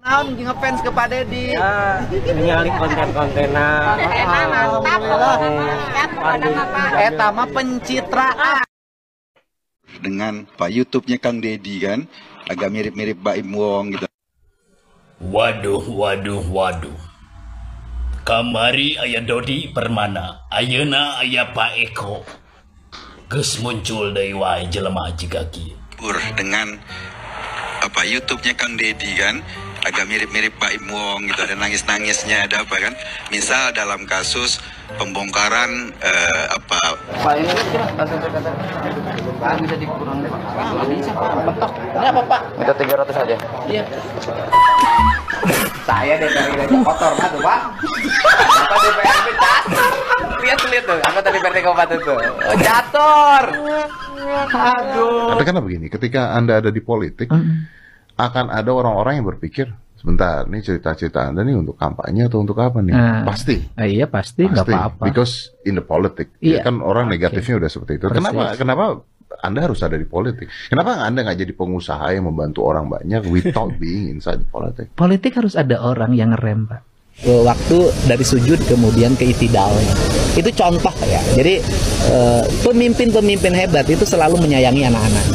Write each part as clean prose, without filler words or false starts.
Ngefans ke Pak Deddy. Ningali konten-kontenan. Eta mah pencitraan. Dengan Pak YouTube-nya Kang Deddy kan, agak mirip-mirip Baim Wong gitu. Waduh. Kamari aya Dodi Permana, ayeuna aya Pak Eko. Geus muncul deui wae jelema jiga kieu. Dengan apa YouTube-nya Kang Deddy kan, agak mirip-mirip Baim Wong gitu, ada nangis-nangisnya, ada apa kan? Misal dalam kasus pembongkaran apa Pak ini langsung berkata, Pak bisa dikurang deh Pak. Nggak bisa Pak, mentok. Ini apa Pak? Minta 300 aja. Iya. Saya dari gaji kotor Pak tuh Pak. Apa DPRD catur? Lihat tuh, anggota DPRD Kabupaten tuh. Oh catur. Aduh. Tapi karena begini, ketika Anda ada di politik, akan ada orang-orang yang berpikir, sebentar, ini cerita-cerita Anda nih untuk kampanye atau untuk apa nih? Pasti. Iya pasti, nggak apa-apa. Because in the politics, ya kan orang negatifnya udah seperti itu. Kenapa Anda harus ada di politik? Kenapa Anda nggak jadi pengusaha yang membantu orang banyak without being inside politics? Politik harus ada orang yang ngerem, Pak. Waktu dari sujud kemudian ke itidalnya. Itu contoh ya. Jadi pemimpin-pemimpin hebat itu selalu menyayangi anak-anak.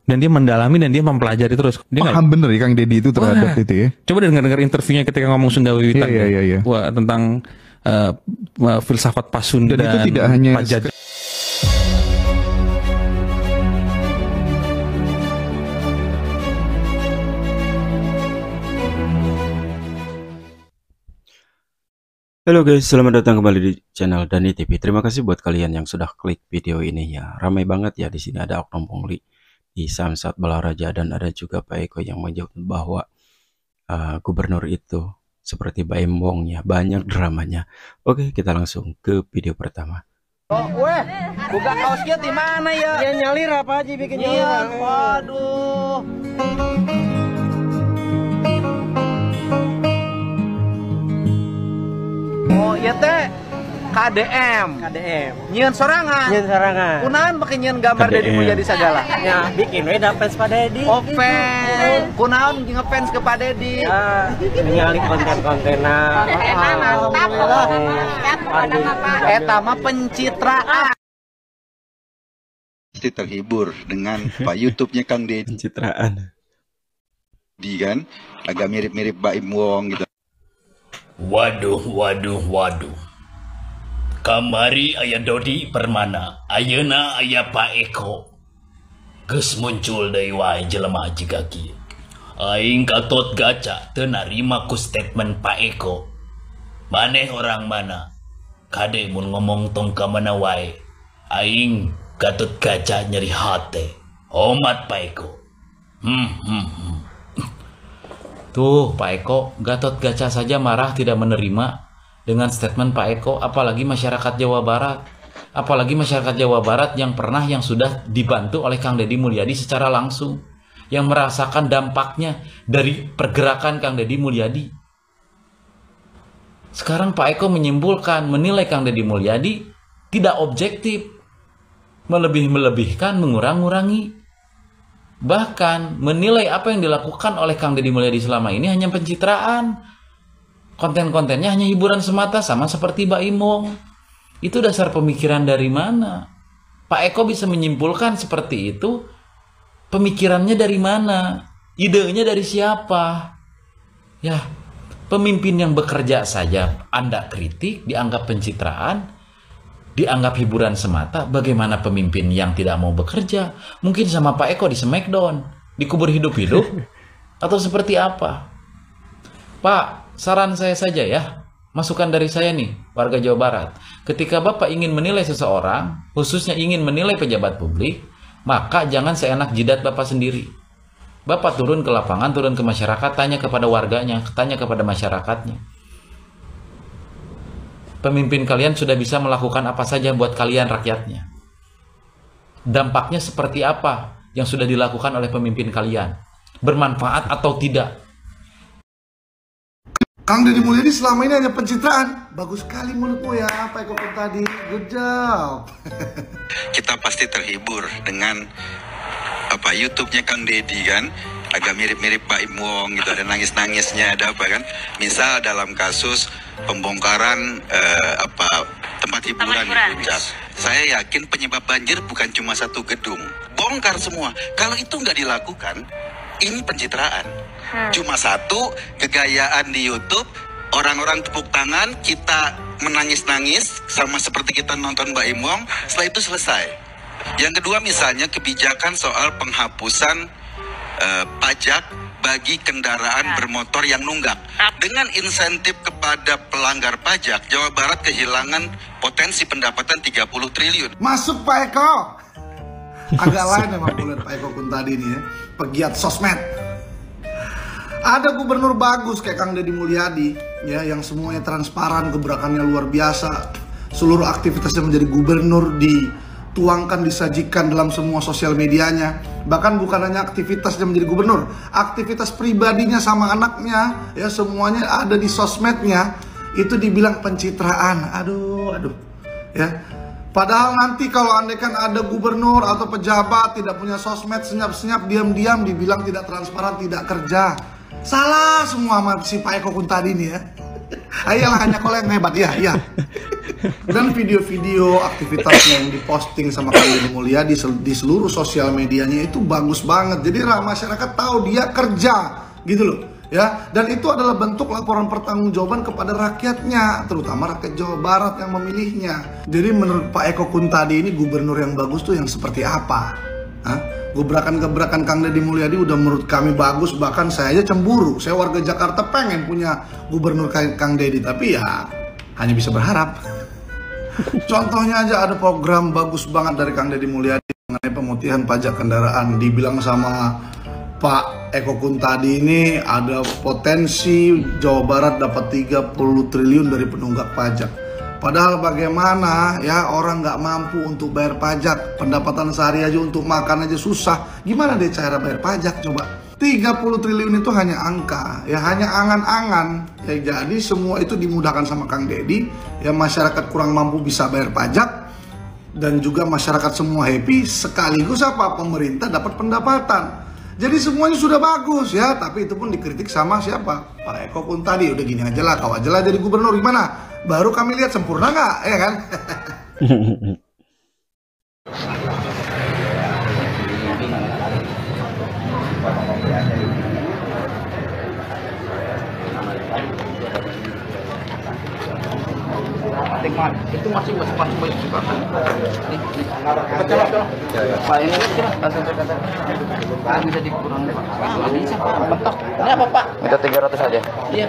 Dan dia mendalami dan dia mempelajari terus. Dia paham bener ya Kang Deddy itu terhadap itu ya. Coba dengar interviewnya ketika ngomong Sunda Wiwitan. Iya. Wah, tentang filsafat Pasundan. Dan itu tidak hanya Halo guys, selamat datang kembali di channel Dani TV. Terima kasih buat kalian yang sudah klik video ini ya. Ramai banget ya di sini, ada oknum pungli di Samsat Balaraja dan ada juga Pak Eko yang menjawab bahwa gubernur itu seperti Baim Wong ya, banyak dramanya. Oke, kita langsung ke video pertama. Oh, weh, buka kaosnya di mana ya? Ya nyalir apa aja bikin nyalir. Iya, waduh. Oh, iya teh KDM. Nyieun sorangan. Kunaon pakai nyieun gambar Deddy Mulyadi Sagala? Ya, bikin we fans Pak Deddy. Oh, fans. Kunaon ngefans ke Pak Deddy? Ningali konten-kontenan. Eta mah pencitraan. Pasti terhibur dengan Pak YouTube-nya Kang Deddy Pencitraan. kan, agak mirip-mirip Baim Wong gitu. Waduh. Kamari aya Dodi Permana, ayeuna aya Pak Eko. Geus muncul deui wae jelema jiga kieu. Aing Gatot Kaca teu narima ku statement Pak Eko. Maneh orang mana? Kade mun ngomong tong ka mana wae. Aing Gatot Kaca nyeri hate. Hormat Pak Eko. Tuh Pak Eko, Gatot Kaca saja marah tidak menerima dengan statement Pak Eko, apalagi masyarakat Jawa Barat. Apalagi masyarakat Jawa Barat yang sudah dibantu oleh Kang Deddy Mulyadi secara langsung, yang merasakan dampaknya dari pergerakan Kang Deddy Mulyadi. Sekarang Pak Eko menyimpulkan, menilai Kang Deddy Mulyadi tidak objektif, melebih-melebihkan, mengurang-ngurangi. Bahkan menilai apa yang dilakukan oleh Kang Deddy Mulyadi selama ini hanya pencitraan. Konten-kontennya hanya hiburan semata, sama seperti Baim Wong. Itu dasar pemikiran dari mana? Pak Eko bisa menyimpulkan seperti itu. Pemikirannya dari mana? Idenya dari siapa? Ya, pemimpin yang bekerja saja Anda kritik, dianggap pencitraan, dianggap hiburan semata. Bagaimana pemimpin yang tidak mau bekerja? Mungkin sama Pak Eko di Smackdown, dikubur hidup-hidup, atau seperti apa? Pak, saran saya saja ya, masukan dari saya nih, warga Jawa Barat. Ketika Bapak ingin menilai seseorang, khususnya ingin menilai pejabat publik, maka jangan seenak jidat Bapak sendiri. Bapak turun ke lapangan, turun ke masyarakat, tanya kepada warganya, tanya kepada masyarakatnya. Pemimpin kalian sudah bisa melakukan apa saja buat kalian rakyatnya. Dampaknya seperti apa yang sudah dilakukan oleh pemimpin kalian? Bermanfaat atau tidak? Kang Deddy Mulyadi selama ini hanya pencitraan. Bagus sekali mulutmu ya, Pak Eko tadi. Good job. Kita pasti terhibur dengan apa YouTube-nya Kang Deddy kan, agak mirip-mirip Pak Im Wong gitu, ada nangis-nangisnya, ada apa kan? Misal dalam kasus pembongkaran tempat hiburan di Puncak. Saya yakin penyebab banjir bukan cuma satu gedung, bongkar semua. Kalau itu nggak dilakukan, ini pencitraan. Cuma satu, kegayaan di YouTube, orang-orang tepuk tangan, kita menangis-nangis, sama seperti kita nonton Mbak Im Wong, setelah itu selesai. Yang kedua misalnya kebijakan soal penghapusan pajak bagi kendaraan bermotor yang nunggak. Dengan insentif kepada pelanggar pajak, Jawa Barat kehilangan potensi pendapatan 30 triliun. Masuk Pak Eko. Agak lain memang kulihat Pak Eko pun tadi nih ya, pegiat sosmed. Ada gubernur bagus kayak Kang Deddy Mulyadi ya, yang semuanya transparan, gebrakannya luar biasa. Seluruh aktivitasnya menjadi gubernur dituangkan, disajikan dalam semua sosial medianya. Bahkan bukan hanya aktivitasnya menjadi gubernur, aktivitas pribadinya sama anaknya ya, semuanya ada di sosmednya. Itu dibilang pencitraan. Aduh ya. Padahal nanti kalau andaikan ada gubernur atau pejabat tidak punya sosmed, senyap-senyap, diam-diam dibilang tidak transparan, tidak kerja. Salah semua sama si Pak Eko Kun tadi nih ya. Ayolah, hanya kalau yang hebat ya. Dan video-video aktivitasnya yang diposting sama Kang Deddy Mulyadi di seluruh sosial medianya itu bagus banget. Jadi masyarakat tahu dia kerja gitu loh ya. Dan itu adalah bentuk laporan pertanggungjawaban kepada rakyatnya, terutama rakyat Jawa Barat yang memilihnya. Jadi menurut Pak Eko Kun tadi ini gubernur yang bagus tuh yang seperti apa? Gebrakan-gebrakan Kang Deddy Mulyadi udah menurut kami bagus, bahkan saya aja cemburu. Saya warga Jakarta pengen punya gubernur kayak Kang Deddy, tapi ya hanya bisa berharap. Contohnya aja ada program bagus banget dari Kang Deddy Mulyadi mengenai pemutihan pajak kendaraan. Dibilang sama Pak Eko Kun tadi ini ada potensi Jawa Barat dapat 30 triliun dari penunggak pajak. Padahal bagaimana ya, orang nggak mampu untuk bayar pajak, pendapatan sehari aja untuk makan aja susah. Gimana deh cara bayar pajak coba? 30 triliun itu hanya angka, ya hanya angan-angan. Ya jadi semua itu dimudahkan sama Kang Deddy. Ya masyarakat kurang mampu bisa bayar pajak, dan juga masyarakat semua happy, sekaligus apa? Pemerintah dapat pendapatan. Jadi semuanya sudah bagus ya, tapi itu pun dikritik sama siapa? Pak Eko Kun tadi. Udah gini aja lah, kau aja lah jadi gubernur, gimana? Baru kami lihat sempurna nggak, ya kan? Itu masih banyak juga kan? Nih, coba. Pak ini langsung berkata. Pak bisa dikurang deh, Pak. Bisa, Pak. Mentok. Ini apa, Pak? Minta 300 aja. Iya.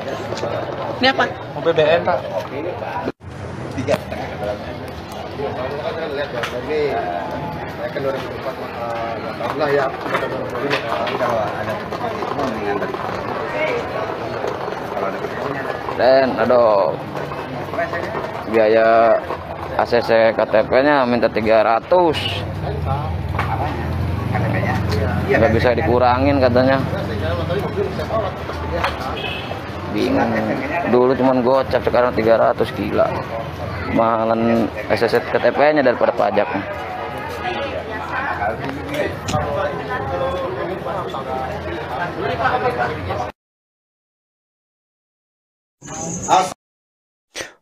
Ini apa? Mau BBM, Pak. 3,5. Lihat ya, ini kan 2004 lah ya. Kalau ada mendingan tadi. Kalau ada dan aduh, biaya ACC KTP-nya minta 300. Nggak bisa dikurangin katanya. Bingung. Dulu cuman gocap, sekarang 300, gila. Mahalan ACC KTP-nya daripada pajaknya.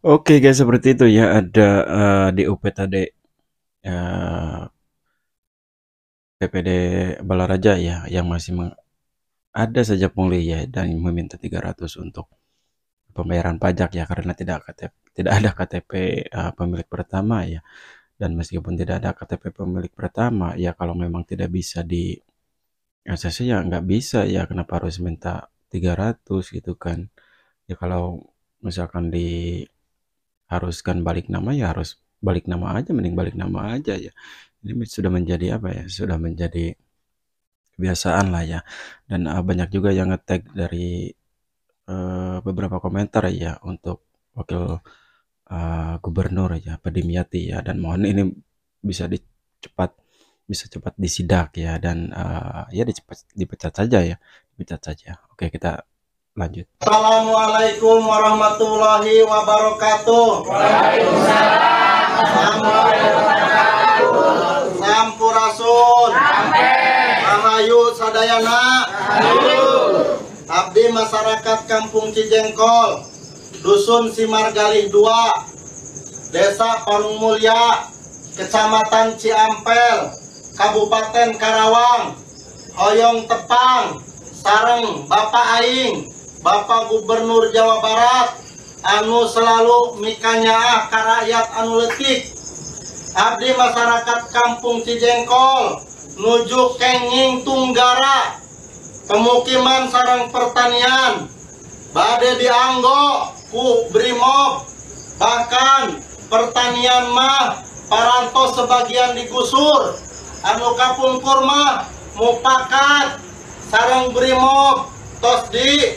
Oke guys, seperti itu ya, ada DUP tadi PPD Balaraja ya, yang masih ada saja pungli ya, dan meminta 300 untuk pembayaran pajak ya, karena tidak ada KTP pemilik pertama ya. Dan meskipun tidak ada KTP pemilik pertama ya, kalau memang tidak bisa di ACC ya nggak bisa ya, kenapa harus minta 300 gitu kan ya. Kalau misalkan diharuskan balik nama ya harus balik nama aja, mending balik nama aja ya. Ini sudah menjadi apa ya, sudah menjadi kebiasaan lah ya. Dan banyak juga yang nge-tag dari beberapa komentar ya untuk wakil gubernur ya, Pak Dimyati ya, dan mohon ini bisa cepat disidak ya, dan ya dipecat saja ya, dipecat saja. Oke, kita lanjut. Assalamualaikum warahmatullahi wabarakatuh. Waalaikumsalam. Sampurasun. Rahayu sadayana. Abdi masyarakat Kampung Cijengkol, Dusun Simargalih 2, Desa Parung Mulya, Kecamatan Ciampel, Kabupaten Karawang, hoyong tepang sareng Bapak Aing, Bapak Gubernur Jawa Barat, anu selalu mikanyaah ka rakyat anu leutik. Abdi masyarakat Kampung Cijengkol nuju kenging Tunggara, pemukiman sareng pertanian bade dianggo ku Brimob, bahkan pertanian mah parantos sebagian digusur, anu kapungkur mah mupakat sareng Brimob tos di.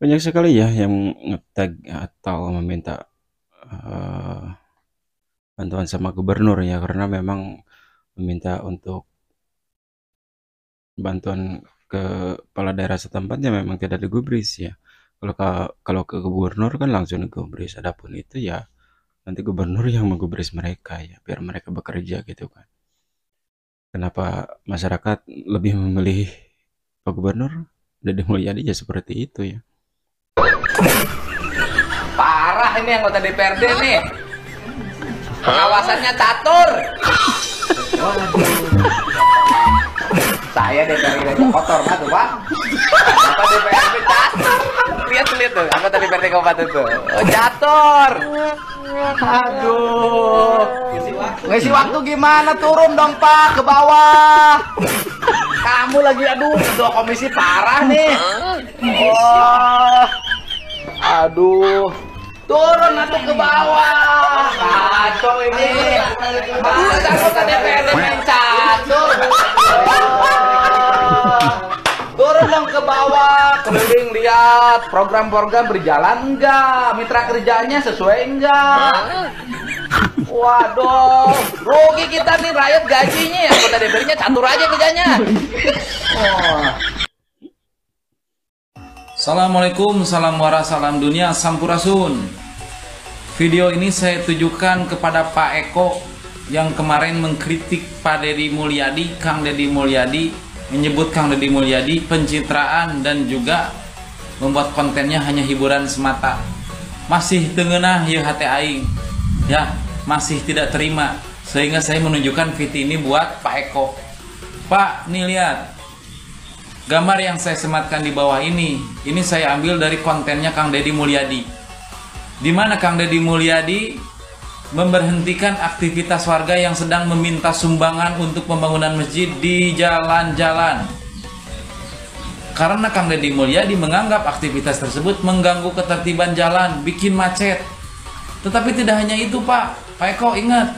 Banyak sekali ya yang nge-tag atau meminta bantuan sama gubernur ya, karena memang meminta untuk bantuan ke kepala daerah setempat ya memang tidak digubris ya. Kalau ke gubernur kan langsung digubris, adapun itu ya nanti gubernur yang menggubris mereka ya, biar mereka bekerja gitu kan. Kenapa masyarakat lebih memilih Pak Gubernur Deddy Mulyadi ya seperti itu ya. Parah ini anggota DPRD nih. Pengawasannya catur. Saya DPRD kotor banget Pak. Apa DPRD catur? Lihat tuh, anggota DPRD Kabupaten tuh. Oh, catur. Aduh. Ngisi waktu gimana? Turun dong Pak ke bawah. Kamu lagi ketua komisi parah nih. Oh. Aduh. Turun atuh ke bawah. Kacau ini. Masa anggota DPRD main catur. Turun dong ke bawah, keliling lihat program-program berjalan enggak, mitra kerjanya sesuai enggak. Waduh, rugi kita nih rakyat gajinya ya, anggota DPR-nya catur aja kerjanya. Oh. Assalamualaikum, salam wara, salam dunia, sampurasun. Video ini saya tujukan kepada Pak Eko yang kemarin mengkritik Pak Deddy Mulyadi, Kang Deddy Mulyadi, menyebut Kang Deddy Mulyadi pencitraan dan juga membuat kontennya hanya hiburan semata. Masih tengenah ya hati aing. Ya, masih tidak terima. Sehingga saya menunjukkan video ini buat Pak Eko. Pak, nih lihat. Gambar yang saya sematkan di bawah ini saya ambil dari kontennya Kang Deddy Mulyadi. Di mana Kang Deddy Mulyadi memberhentikan aktivitas warga yang sedang meminta sumbangan untuk pembangunan masjid di jalan-jalan. Karena Kang Deddy Mulyadi menganggap aktivitas tersebut mengganggu ketertiban jalan, bikin macet. Tetapi tidak hanya itu Pak Eko ingat,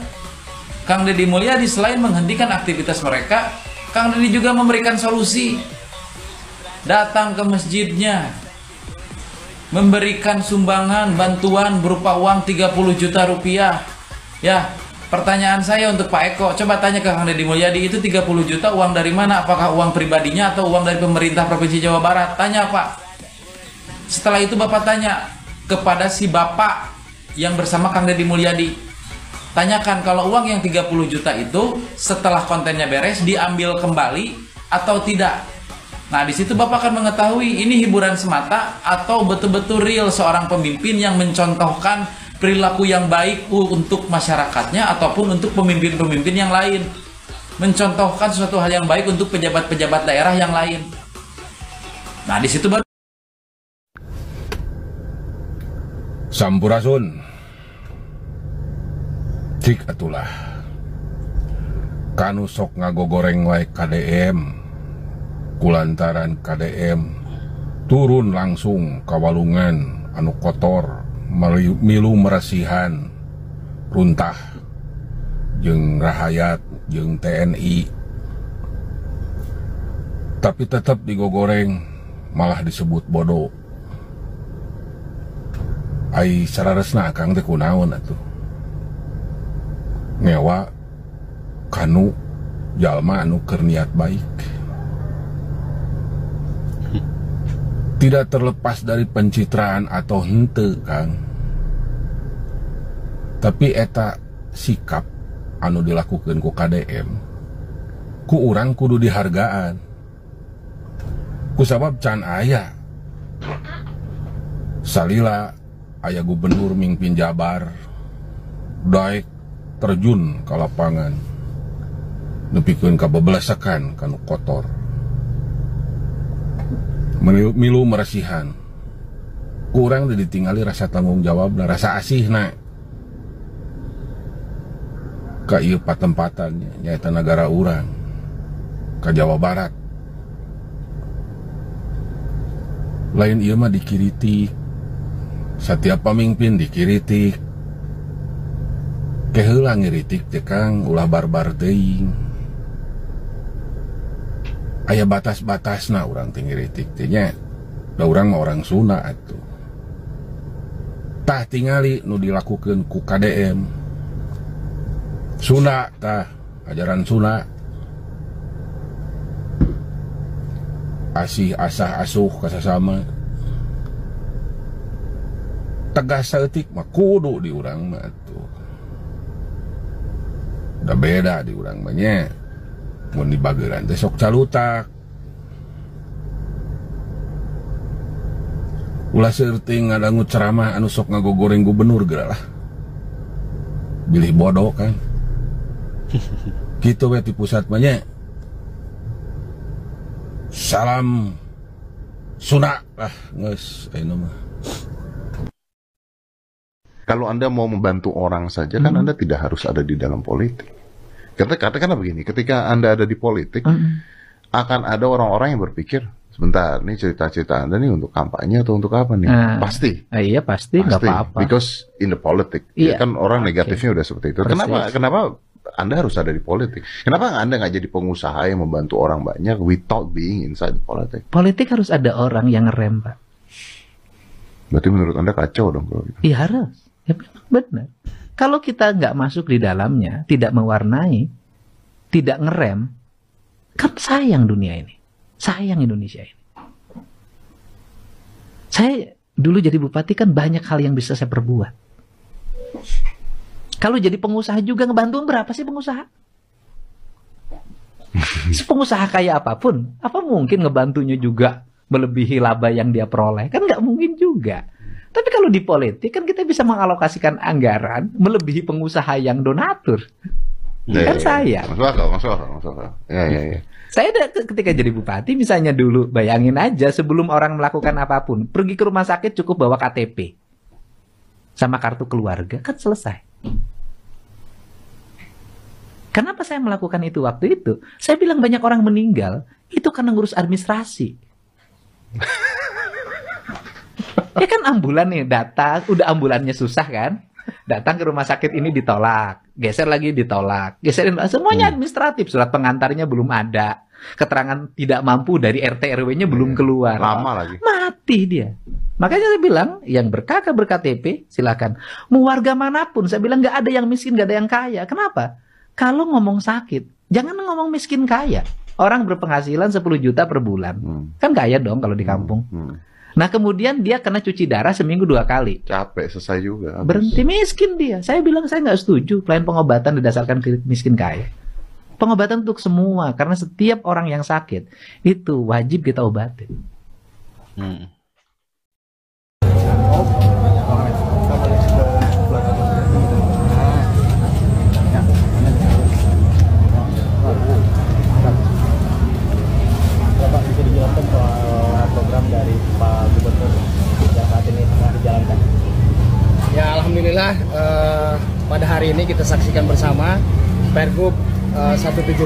Kang Deddy Mulyadi selain menghentikan aktivitas mereka, Kang Deddy juga memberikan solusi. Datang ke masjidnya, memberikan sumbangan bantuan berupa uang 30 juta rupiah. Ya, pertanyaan saya untuk Pak Eko, coba tanya ke Kang Deddy Mulyadi, itu 30 juta uang dari mana? Apakah uang pribadinya atau uang dari pemerintah Provinsi Jawa Barat? Tanya Pak. Setelah itu Bapak tanya kepada si Bapak yang bersama Kang Deddy Mulyadi. Tanyakan kalau uang yang 30 juta itu setelah kontennya beres diambil kembali atau tidak. Nah, di situ Bapak akan mengetahui ini hiburan semata atau betul-betul real seorang pemimpin yang mencontohkan perilaku yang baik untuk masyarakatnya ataupun untuk pemimpin-pemimpin yang lain. Mencontohkan suatu hal yang baik untuk pejabat-pejabat daerah yang lain. Nah, di situ baru Sampurasun. Cik atulah. Kanu sok ngagogoreng wae KDM. Kulantaran KDM turun langsung kawalungan anu kotor milu merasihan runtah jeung rahayat jeung TNI, tapi tetap digogoreng malah disebut bodoh. Ai sararesna Kang teh kunaon atuh ngewa kanu jalma anu keur niat baik. Tidak terlepas dari pencitraan atau hente Kang, tapi eta sikap anu dilakukan ku KDM ku urang kudu dihargaan ku sabab can aya salila aya gubernur mimpin Jabar daek terjun ke lapangan nepikeun kabebelasakan kanu kotor milu meresihan kurang ditinggali rasa tanggung jawab dan rasa asihna ka ieu patempatannya nyaeta negara urang ka Jawa Barat lain ieu mah dikiritik setiap pamimpin dikiritik keheula ngiritik teh Kang ulah barbar teuing aya batas-batasna urang teh ngiritik teh nya da urang mah orang Sunda atuh tah tingali nu dilakukeun ku KDM Sunda tah ajaran Sunda asih asah asuh ka sasama tegas saeutik mah kudu di urang mah atuh da beda di urang mah nya mun di bageuran teh sok calutak ulah seueur teuing ngadangu ceramah anu sok ngagogoreng gubernur geura lah bilih bodoh kan kitu we di pusat mah nya salam Sunda lah geus ayeuna mah. Kalau Anda mau membantu orang saja kan Anda tidak harus ada di dalam politik. Katakanlah begini, ketika Anda ada di politik, akan ada orang-orang yang berpikir, sebentar, ini cerita-cerita Anda nih untuk kampanye atau untuk apa nih? Pasti. Iya pasti, nggak apa-apa. Because in the politics, ya kan orang negatifnya udah seperti itu. Kenapa Anda harus ada di politik? Kenapa Anda nggak jadi pengusaha yang membantu orang banyak without being inside the politics? Politik harus ada orang yang ngerem, Pak. Berarti menurut Anda kacau dong kalau gitu? Iya harus. Ya benar. Kalau kita nggak masuk di dalamnya, tidak mewarnai, tidak ngerem, kan sayang dunia ini, sayang Indonesia ini. Saya dulu jadi bupati kan banyak hal yang bisa saya perbuat. Kalau jadi pengusaha juga ngebantu berapa sih pengusaha? Pengusaha kayak apapun, apa mungkin ngebantunya juga melebihi laba yang dia peroleh? Kan nggak mungkin juga. Tapi kalau di politik kan kita bisa mengalokasikan anggaran melebihi pengusaha yang donatur. Kan saya. Masuk akal. Ya. Saya ketika jadi bupati misalnya dulu, bayangin aja sebelum orang melakukan apapun, pergi ke rumah sakit cukup bawa KTP. Sama kartu keluarga, kan selesai. Kenapa saya melakukan itu waktu itu? Saya bilang banyak orang meninggal, itu karena ngurus administrasi. Ya kan ambulan nih datang, udah ambulannya susah kan? Datang ke rumah sakit ini ditolak, geser lagi ditolak, geserin semuanya administratif, surat pengantarnya belum ada, keterangan tidak mampu dari RT RW-nya belum keluar, lama lagi, mati dia. Makanya saya bilang yang berKK berKTP silakan. Mau warga manapun, saya bilang nggak ada yang miskin, nggak ada yang kaya. Kenapa? Kalau ngomong sakit, jangan ngomong miskin kaya. Orang berpenghasilan 10 juta per bulan, kan kaya dong kalau di kampung. Nah kemudian dia kena cuci darah seminggu 2 kali. Capek, selesai juga. Habis. Berhenti miskin dia. Saya bilang saya nggak setuju pelayan pengobatan didasarkan miskin kaya. Pengobatan untuk semua, karena setiap orang yang sakit itu wajib kita obatin. Program dari Pak Gubernur yang saat ini tengah dijalankan. Ya alhamdulillah pada hari ini kita saksikan bersama Pergub 170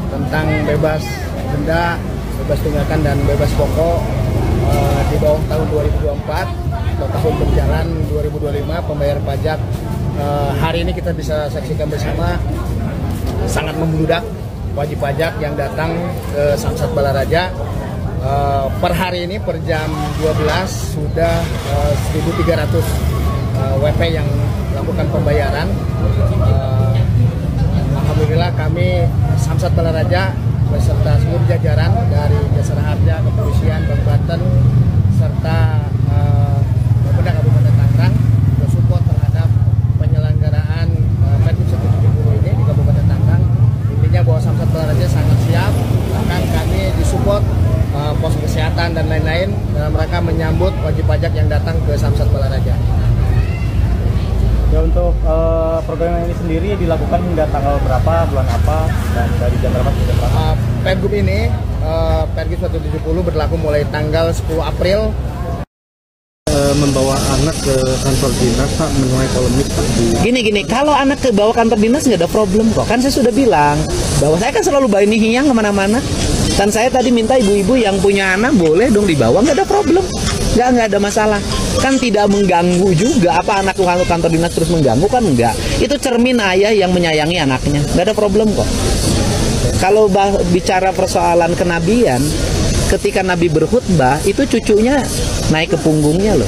tentang bebas denda, bebas tunggakan dan bebas pokok di bawah tahun 2024 atau tahun berjalan 2025 pembayar pajak. Hari ini kita bisa saksikan bersama sangat membludak wajib pajak yang datang ke Samsat Balaraja. Per hari ini per jam 12 sudah 1.300 WP yang melakukan pembayaran. Alhamdulillah kami Samsat Balaraja beserta seluruh jajaran dari Jasara Harja, Kepolisian, Bank Banten serta Bapeda Kabupaten Tangerang bersupport terhadap penyelenggaraan Pergub 170 angkot, pos kesehatan dan lain-lain, mereka menyambut wajib pajak yang datang ke Samsat Balaraja. Ya, untuk program ini sendiri dilakukan hingga tanggal berapa, bulan apa, dan dari jam berapa sampai jam berapa? Pergub ini, Pergub 170 berlaku mulai tanggal 10 April. Membawa anak ke kantor dinas, Pak, menuai polemik, Pak. Gini, kalau anak ke bawa kantor dinas nggak ada problem kok. Kan saya sudah bilang bahwa saya kan selalu bawa ini hiyang kemana-mana. Dan saya tadi minta ibu-ibu yang punya anak boleh dong dibawa, nggak ada problem. Nggak ada masalah. Kan tidak mengganggu juga. Apa anak kantor dinas terus mengganggu kan enggak. Itu cermin ayah yang menyayangi anaknya. Nggak ada problem kok. Kalau bicara persoalan kenabian, ketika Nabi berkhutbah, itu cucunya naik ke punggungnya loh.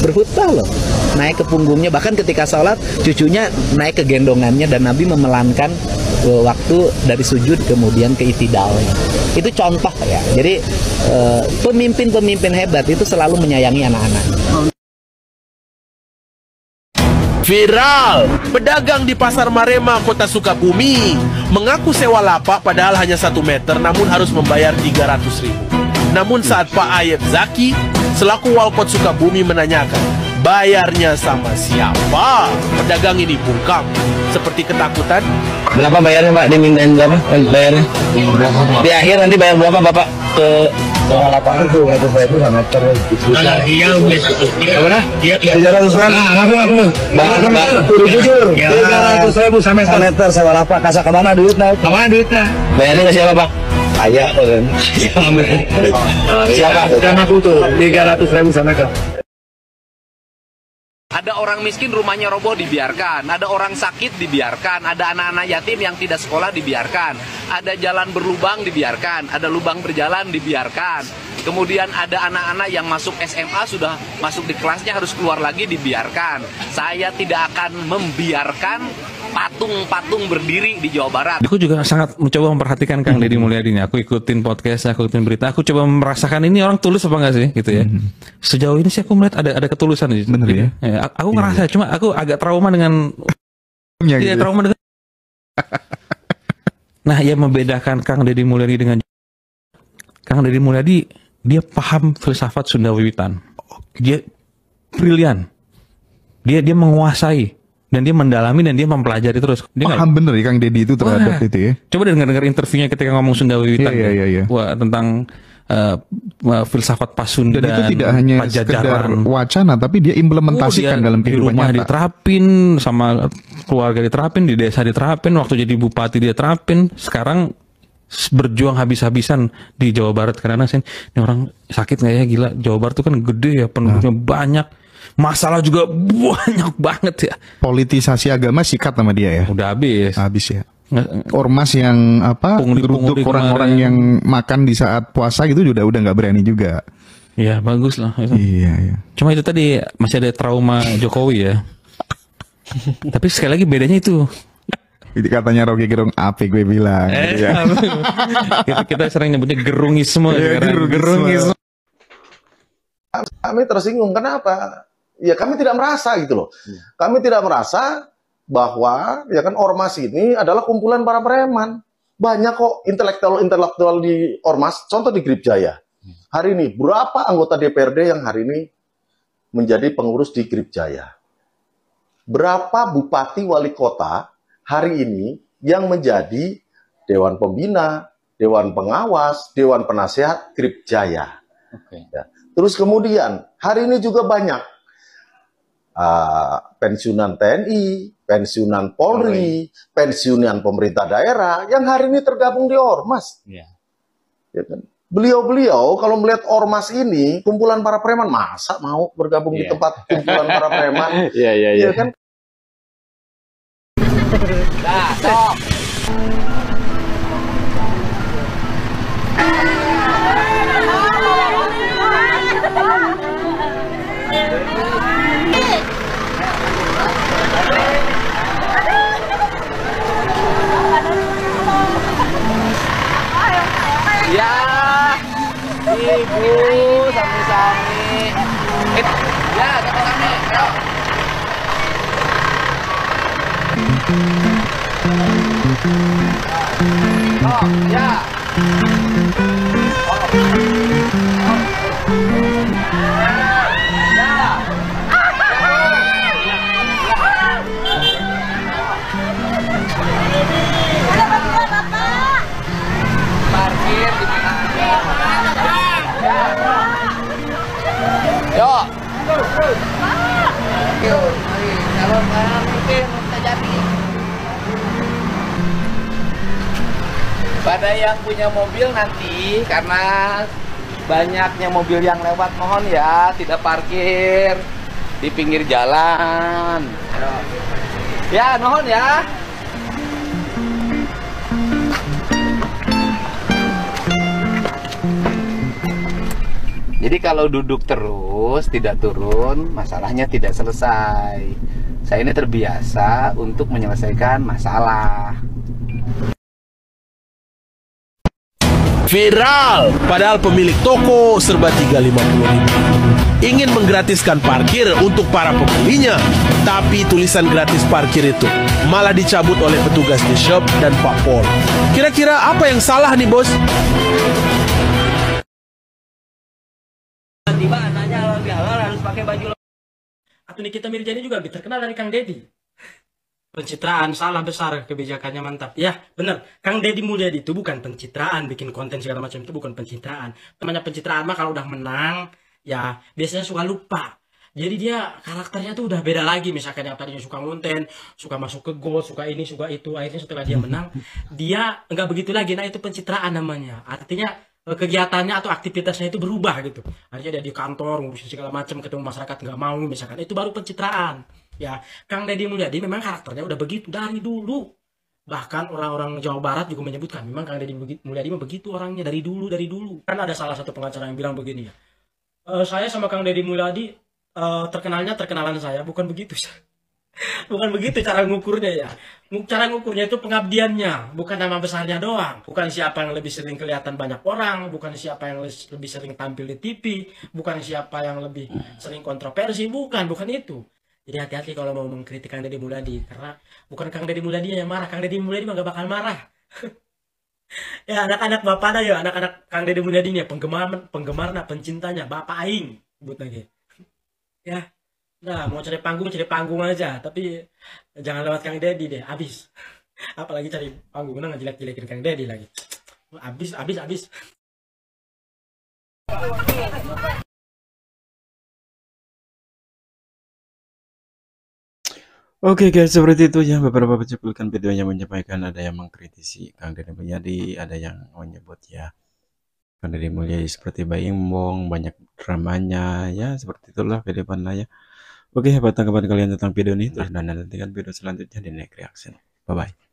Berkhutbah loh, naik ke punggungnya. Bahkan ketika sholat, cucunya naik ke gendongannya dan Nabi memelankan waktu dari sujud kemudian ke itidalnya. Itu contoh ya. Jadi pemimpin-pemimpin hebat itu selalu menyayangi anak-anak. Viral, pedagang di Pasar Marema, Kota Sukabumi mengaku sewa lapak padahal hanya 1 meter namun harus membayar 300.000. Namun saat Pak Ayep Zaki selaku Walkot Sukabumi menanyakan bayarnya sama siapa, pedagang ini bungkam seperti ketakutan. Berapa bayarnya Pak? Dimintain berapa bayarnya? Di akhir nanti bayar berapa Bapak ke lapangan itu? Itu saya itu sama meter. Iya, berapa? Iya, 300-an. Aku jujur. 300.000 sama meter sewa lapak. Kasih kemana duitnya? Kemana duitnya? Bayarnya ke siapa Pak? Ayah kan. Siapa? Dan aku tuh 300.000 sama meter. Ada orang miskin rumahnya roboh dibiarkan, ada orang sakit dibiarkan, ada anak-anak yatim yang tidak sekolah dibiarkan, ada jalan berlubang dibiarkan, ada lubang berjalan dibiarkan. Kemudian ada anak-anak yang masuk SMA sudah masuk di kelasnya harus keluar lagi dibiarkan. Saya tidak akan membiarkan patung-patung berdiri di Jawa Barat. Aku juga sangat mencoba memperhatikan Kang Deddy Mulyadi ini. Aku ikutin podcast, aku ikutin berita, aku coba merasakan ini orang tulus apa enggak sih, gitu ya. Sejauh ini sih aku melihat ada ketulusan di bener gitu. Ya? Aku ngerasa, cuma aku agak trauma dengan gitu. trauma dengan. Nah, yang membedakan Kang Deddy Mulyadi dengan Kang Deddy Mulyadi, dia paham filsafat Sunda Wiwitan. Dia brilian. Dia menguasai dan dia mendalami dan dia mempelajari terus. Dia paham bener ya Kang Deddy itu terhadap itu ya. Coba dengar interviewnya ketika ngomong Sunda Wiwitan. Iya. Wah, tentang filsafat Pasundan. Dan itu tidak hanya sekedar wacana, tapi dia implementasikan dalam kehidupan nyata. Di rumah diterapin, sama keluarga diterapin, di desa diterapin, waktu jadi bupati dia terapin. Sekarang berjuang habis-habisan di Jawa Barat karena ini orang sakit nggak ya, gila. Jawa Barat itu kan gede ya, penduduknya banyak. Masalah juga banyak banget ya. Politisasi agama sikat sama dia ya. Udah habis. Habis ya. Ormas yang geruduk orang-orang yang makan di saat puasa gitu udah nggak berani juga. Iya, bagus lah. Iya. Cuma itu tadi masih ada trauma Jokowi ya. Tapi sekali lagi bedanya itu. Itu katanya Rocky Gerung apa gue bilang. Ya. kita sering nyebutnya gerungisme. Gerungisme. Kami tersinggung, kenapa? Ya kami tidak merasa gitu loh. Kami tidak merasa bahwa ya kan ormas ini adalah kumpulan para preman. Banyak kok intelektual di ormas, contoh di Grip Jaya. Hari ini berapa anggota DPRD yang hari ini menjadi pengurus di Grip Jaya? Berapa bupati wali kota hari ini yang menjadi dewan pembina, dewan pengawas, dewan penasehat Grip Jaya? Ya. Terus kemudian hari ini juga banyak pensiunan TNI, pensiunan Polri, pensiunan pemerintah daerah yang hari ini tergabung di ormas. Ya kan? Beliau-beliau kalau melihat ormas ini kumpulan para preman, masa mau bergabung di tempat kumpulan para preman? Iya kan? Dah, stop. Ya, ibu sami-sami. Ya, sami-sami. Oh, ya. Yuk, mari calon pemimpin kita jadi. Pada yang punya mobil nanti, karena banyaknya mobil yang lewat, mohon ya tidak parkir di pinggir jalan. Ya, mohon ya. Jadi kalau duduk terus tidak turun, masalahnya tidak selesai. Saya ini terbiasa untuk menyelesaikan masalah. Viral, padahal pemilik toko serba 350.000 ingin menggratiskan parkir untuk para pembelinya, tapi tulisan gratis parkir itu malah dicabut oleh petugas di shop dan Pak Pol. Kira-kira apa yang salah nih, bos? Tiba nanya halal harus pakai baju. Atau Nikita Mirzani juga lebih terkenal dari Kang Deddy. Pencitraan salah besar, kebijakannya mantap. Ya benar, Kang Deddy Mulyadi itu bukan pencitraan, bikin konten segala macam itu bukan pencitraan. Namanya pencitraan mah kalau udah menang, ya biasanya suka lupa. Jadi dia karakternya tuh udah beda lagi. Misalkan yang tadinya suka ngonten, suka masuk ke gol, suka ini, suka itu. Akhirnya setelah dia menang, dia nggak begitu lagi. Nah itu pencitraan namanya. Artinya kegiatannya atau aktivitasnya itu berubah gitu. Artinya dia di kantor ngurusin segala macam, ketemu masyarakat nggak mau, misalkan itu baru pencitraan. Ya, Kang Deddy Mulyadi memang karakternya udah begitu dari dulu. Bahkan orang-orang Jawa Barat juga menyebutkan memang Kang Deddy Mulyadi begitu orangnya dari dulu. Kan ada salah satu pengacara yang bilang begini ya. Saya sama Kang Deddy Mulyadi terkenalan saya bukan begitu. Bukan begitu cara ngukurnya ya. Cara ngukurnya itu pengabdiannya, bukan nama besarnya doang. Bukan siapa yang lebih sering kelihatan banyak orang, bukan siapa yang lebih sering tampil di TV, bukan siapa yang lebih sering kontroversi, bukan itu. Jadi hati-hati kalau mau mengkritik Kang Deddy Mulyadi, karena bukan Kang Deddy Mulyadi yang marah, Kang Deddy Mulyadi mah gak bakal marah. Ya anak-anak bapak ya, anak-anak Kang Deddy Mulyadi ini penggemarna, pencintanya, bapak aing, sebut lagi. Ya, nah mau cari panggung aja, tapi jangan lewat Kang Deddy deh, abis. Apalagi cari panggung, ngejelek-jelekin Kang Deddy lagi. Abis. Oke guys, seperti itu ya beberapa cuplikan video yang menyampaikan, ada yang mengkritisi Kang Deddy Mulyadi, ada yang menyebut ya Kang Deddy Mulyadi seperti Bayi Imbong, banyak dramanya ya, seperti itulah kehidupan lah ya. Oke, apa tanggapan kalian tentang video ini? Terus dan nantikan video selanjutnya di next reaction. Bye bye.